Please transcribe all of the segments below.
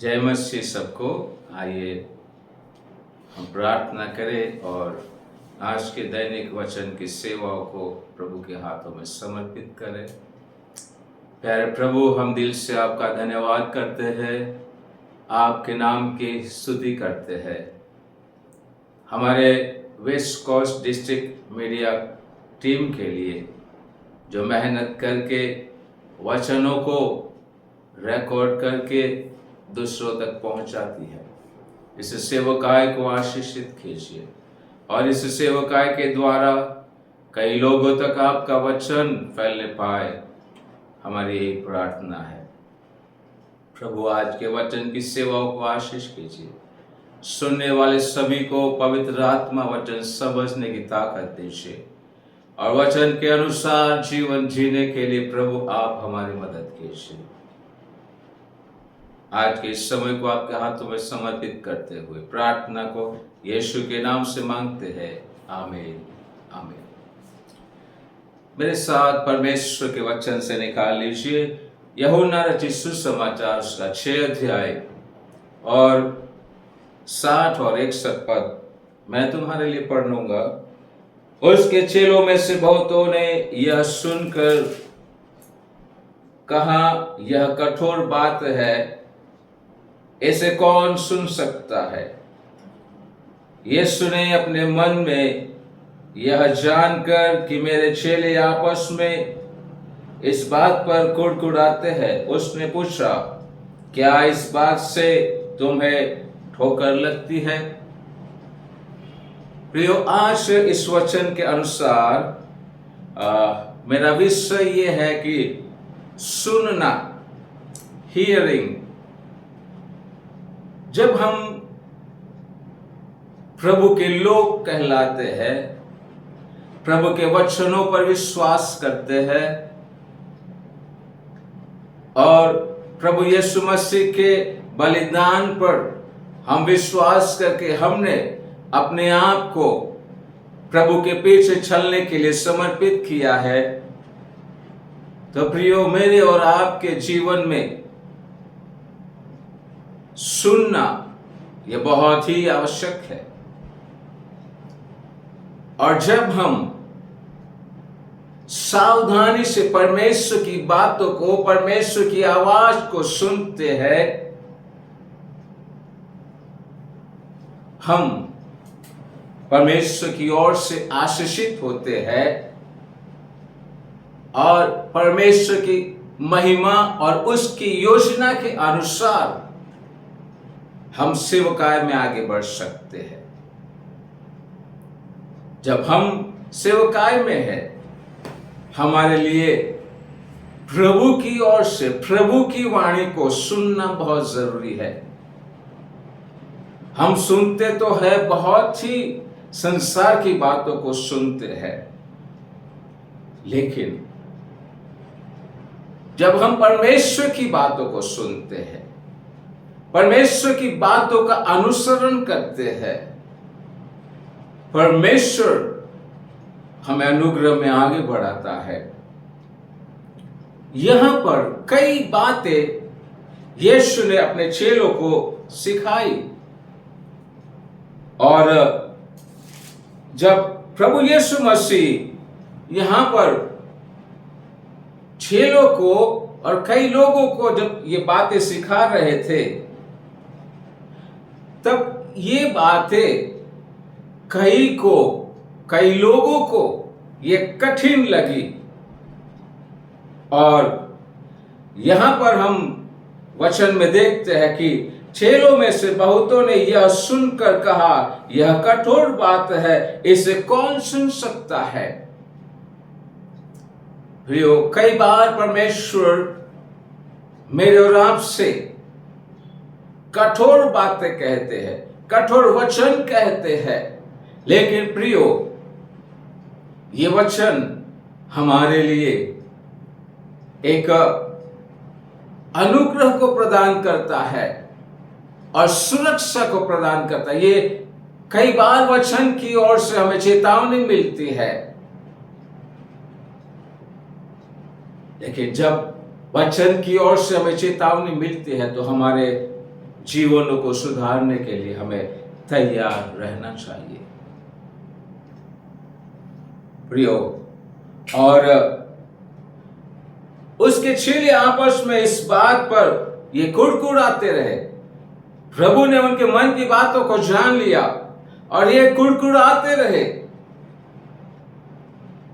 जय मसीह सबको। आइए हम प्रार्थना करें और आज के दैनिक वचन की सेवाओं को प्रभु के हाथों में समर्पित करें। प्यारे प्रभु, हम दिल से आपका धन्यवाद करते हैं, आपके नाम की स्तुति करते हैं। हमारे west coast district media team के लिए जो मेहनत करके वचनों को रिकॉर्ड करके दूसरों तक पहुंचाती है, इस सेवकाय को आशीषित कीजिए और इस सेवकाय के द्वारा कई लोगों तक आपका वचन फैलने पाए, हमारी यही प्रार्थना है। प्रभु, आज के वचन की सेवाओं को आशीष कीजिए। सुनने वाले सभी को पवित्र आत्मा वचन समझने की ताकत दीजिए और वचन के अनुसार जीवन जीने के लिए प्रभु आप हमारी मदद कीजिए। आज के इस समय को आपके हाथों में समर्पित करते हुए प्रार्थना को यीशु के नाम से मांगते हैं, आमीन आमीन। मेरे साथ परमेश्वर के वचन से निकाल लीजिए यूहन्ना रचित सुसमाचार उसका 6 अध्याय और 60 और 61 पद मैं तुम्हारे लिए पढ़ लूंगा। उसके चेलों में से बहुतों ने यह सुनकर कहा, यह कठोर बात है, इसे कौन सुन सकता है? यीशु ने अपने मन में यह जानकर कि मेरे चेले आपस में इस बात पर कुड़कुड़ाते हैं, उसने पूछा, क्या इस बात से तुम्हें ठोकर लगती है? प्रियो, आज इस वचन के अनुसार मेरा विषय ये है कि सुनना, हियरिंग। जब हम प्रभु के लोग कहलाते हैं, प्रभु के वचनों पर विश्वास करते हैं और प्रभु यीशु मसीह के बलिदान पर हम विश्वास करके हमने अपने आप को प्रभु के पीछे चलने के लिए समर्पित किया है, तो प्रियो, मेरे और आपके जीवन में सुनना यह बहुत ही आवश्यक है। और जब हम सावधानी से परमेश्वर की बातों को, परमेश्वर की आवाज को सुनते हैं, हम परमेश्वर की ओर से आशीषित होते हैं और परमेश्वर की महिमा और उसकी योजना के अनुसार हम सेवकाय में आगे बढ़ सकते हैं। जब हम सेवकाय में हैं, हमारे लिए प्रभु की ओर से प्रभु की वाणी को सुनना बहुत जरूरी है। हम सुनते तो है, बहुत ही संसार की बातों को सुनते हैं, लेकिन जब हम परमेश्वर की बातों को सुनते हैं, परमेश्वर की बातों का अनुसरण करते हैं, परमेश्वर हमें अनुग्रह में आगे बढ़ाता है। यहां पर कई बातें यीशु ने अपने चेलों को सिखाई और जब प्रभु यीशु मसीह यहां पर चेलों को और कई लोगों को जब ये बातें सिखा रहे थे, तब ये बातें कई लोगों को ये कठिन लगी और यहां पर हम वचन में देखते हैं कि चेलों में से बहुतों ने यह सुनकर कहा, यह कठोर बात है, इसे कौन सुन सकता है? प्रियो, कई बार परमेश्वर मेरे और आपसे कठोर बातें कहते हैं, कठोर वचन कहते हैं, लेकिन प्रियो, ये वचन हमारे लिए एक अनुग्रह को प्रदान करता है और सुरक्षा को प्रदान करता है। ये कई बार वचन की ओर से हमें चेतावनी मिलती है, लेकिन जब वचन की ओर से हमें चेतावनी मिलती है तो हमारे जीवनों को सुधारने के लिए हमें तैयार रहना चाहिए प्रियो। और उसके चेले आपस में इस बात पर ये कुड़कुड़ाते रहे। प्रभु ने उनके मन की बातों को जान लिया और ये कुड़कुड़ाते रहे।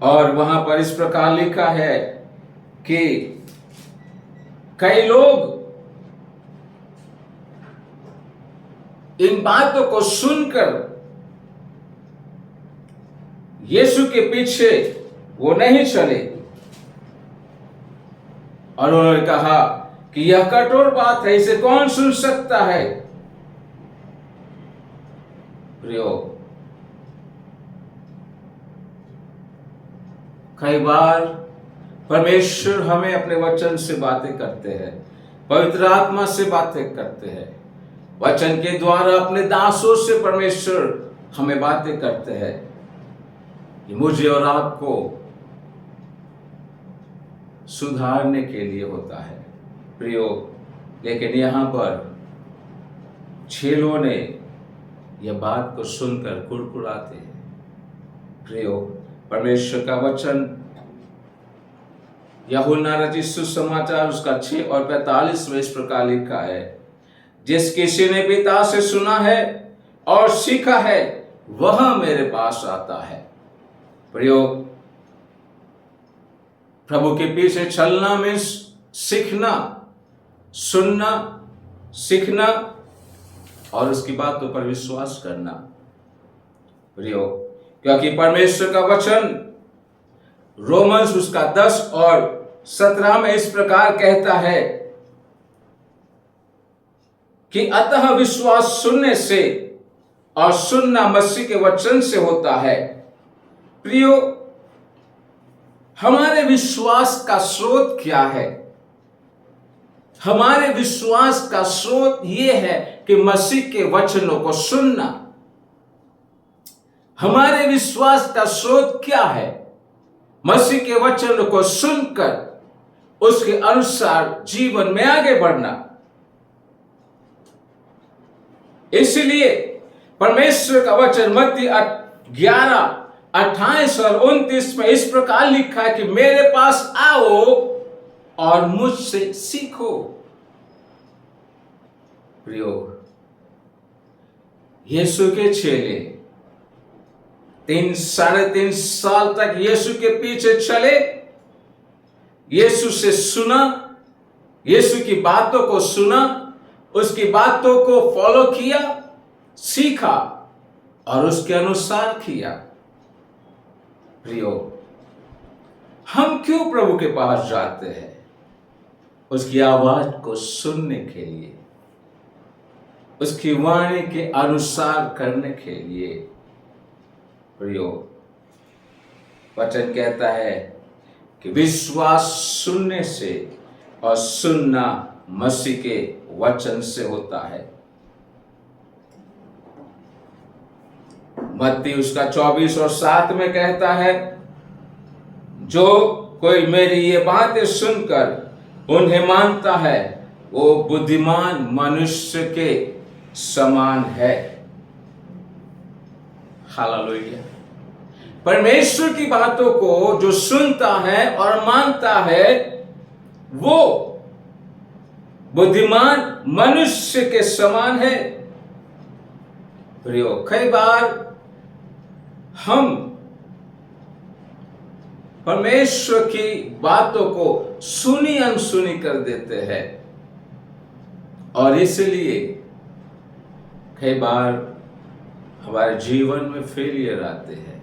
और वहां पर इस प्रकार लिखा है कि कई लोग इन बातों को सुनकर यीशु के पीछे वो नहीं चले और उन्होंने कहा कि यह कठोर बात है, इसे कौन सुन सकता है। प्रियो, कई बार परमेश्वर हमें अपने वचन से बातें करते हैं, पवित्र आत्मा से बातें करते हैं। वचन के द्वारा अपने दासों से परमेश्वर हमें बातें करते हैं। ये मुझे और आपको सुधारने के लिए होता है प्रियो। लेकिन यहां पर चेलों ने यह बात को सुनकर कुड़कुड़ाते हैं प्रियो। परमेश्वर का वचन यूहन्ना रचित सुसमाचार उसका 6 और 45 में इस प्रकार लिखा है, जिस किसी ने पिता से सुना है और सीखा है वह मेरे पास आता है। प्रियो, प्रभु के पीछे चलना में सीखना, सुनना, सीखना और उसकी बातों पर विश्वास करना प्रियो। क्योंकि परमेश्वर का वचन रोमन्स उसका 10 और 17 में इस प्रकार कहता है कि अतः विश्वास सुनने से और सुनना मसीह के वचन से होता है। प्रियो, हमारे विश्वास का स्रोत क्या है? हमारे विश्वास का स्रोत यह है कि मसीह के वचनों को सुनना। हमारे विश्वास का स्रोत क्या है? मसीह के वचनों को सुनकर उसके अनुसार जीवन में आगे बढ़ना। इसलिए परमेश्वर का वचन मत्ती 11:28 और 29 में इस प्रकार लिखा है कि मेरे पास आओ और मुझसे सीखो। प्रियो, यीशु के चेले 3-3.5 साल तक यीशु के पीछे चले, यीशु से सुना, यीशु की बातों को सुना, उसकी बातों को फॉलो किया, सीखा और उसके अनुसार किया। प्रियो, हम क्यों प्रभु के पास जाते हैं? उसकी आवाज को सुनने के लिए, उसकी वाणी के अनुसार करने के लिए। प्रियो, वचन कहता है कि विश्वास सुनने से और सुनना मसीह के वचन से होता है। मत्ती उसका 24 और 7 में कहता है, जो कोई मेरी ये बातें सुनकर उन्हें मानता है वो बुद्धिमान मनुष्य के समान है। हालेलुया। परमेश्वर की बातों को जो सुनता है और मानता है वो बुद्धिमान मनुष्य के समान है। प्रियो, कई बार हम परमेश्वर की बातों को सुनी अनसुनी कर देते हैं और इसलिए कई बार हमारे जीवन में फेलियर आते हैं।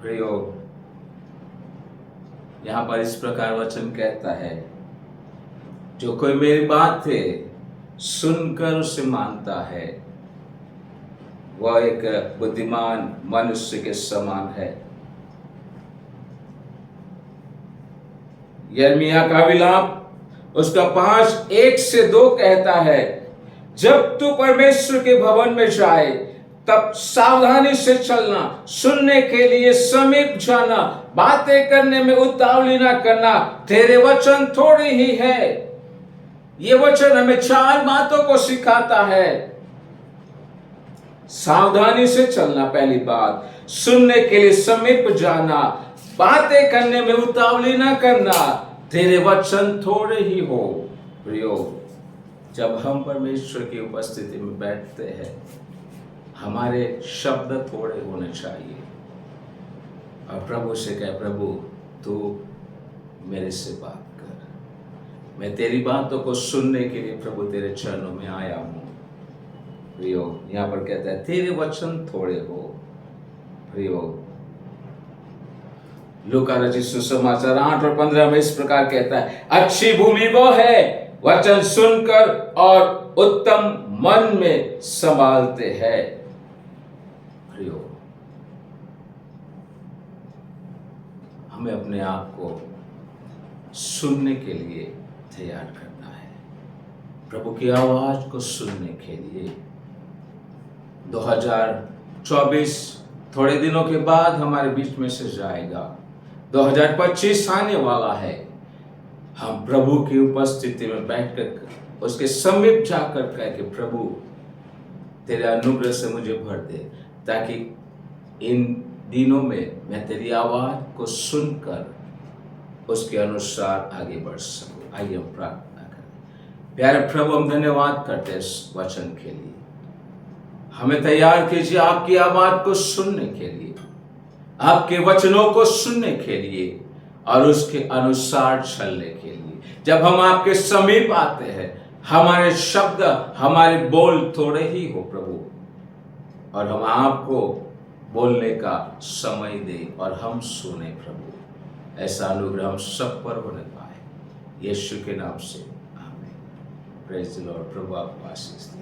प्रियो, यहां पर इस प्रकार वचन कहता है, जो कोई मेरी बातें सुनकर उसे मानता है वह एक बुद्धिमान मनुष्य के समान है। यिर्मयाह का विलाप उसका 5:1-2 कहता है, जब तू परमेश्वर के भवन में जाए तब सावधानी से चलना, सुनने के लिए समीप जाना, बातें करने में उतावली ना करना। तेरे वचन थोड़े ही है ये वचन हमें 4 बातों को सिखाता है। सावधानी से चलना, पहली बात, सुनने के लिए समीप जाना, बातें करने में उतावली ना करना, तेरे वचन थोड़े ही हो। प्रियो, जब हम परमेश्वर की उपस्थिति में बैठते हैं, हमारे शब्द थोड़े होने चाहिए और प्रभु से कहे, प्रभु तू मेरे से बात कर, मैं तेरी बातों को सुनने के लिए प्रभु तेरे चरणों में आया हूं। प्रियो, यहां पर कहता है तेरे वचन थोड़े हो। प्रियो, लूका रचित सुसमाचार 8 और 15 में इस प्रकार कहता है, अच्छी भूमि वो है वचन सुनकर और उत्तम मन में संभालते हैं। प्रियो, हमें अपने आप को सुनने के लिए तैयार करना है, प्रभु की आवाज को सुनने के लिए। 2024 थोड़े दिनों के बाद हमारे बीच में से जाएगा, 2025 आने वाला है। हम प्रभु की उपस्थिति में बैठकर उसके समीप जाकर कह के, प्रभु तेरे अनुग्रह से मुझे भर दे, ताकि इन दिनों में मैं तेरी आवाज को सुनकर उसके अनुसार आगे बढ़ सकूं। आइए हम प्रार्थना करें। प्यारे प्रभु, हम धन्यवाद करते हैं इस वचन के लिए। हमें तैयार कीजिए आपकी आवाज को सुनने के लिए, आपके वचनों को सुनने के लिए और उसके अनुसार चलने के लिए। जब हम आपके समीप आते हैं, हमारे शब्द, हमारे बोल थोड़े ही हो प्रभु, और हम आपको बोलने का समय दें और हम सुने प्रभु। ऐसा अनुग्रह हम सब पर होने पाए, यीशु के नाम से आमीन। Praise the Lord. प्रभु आपको आशीष दे।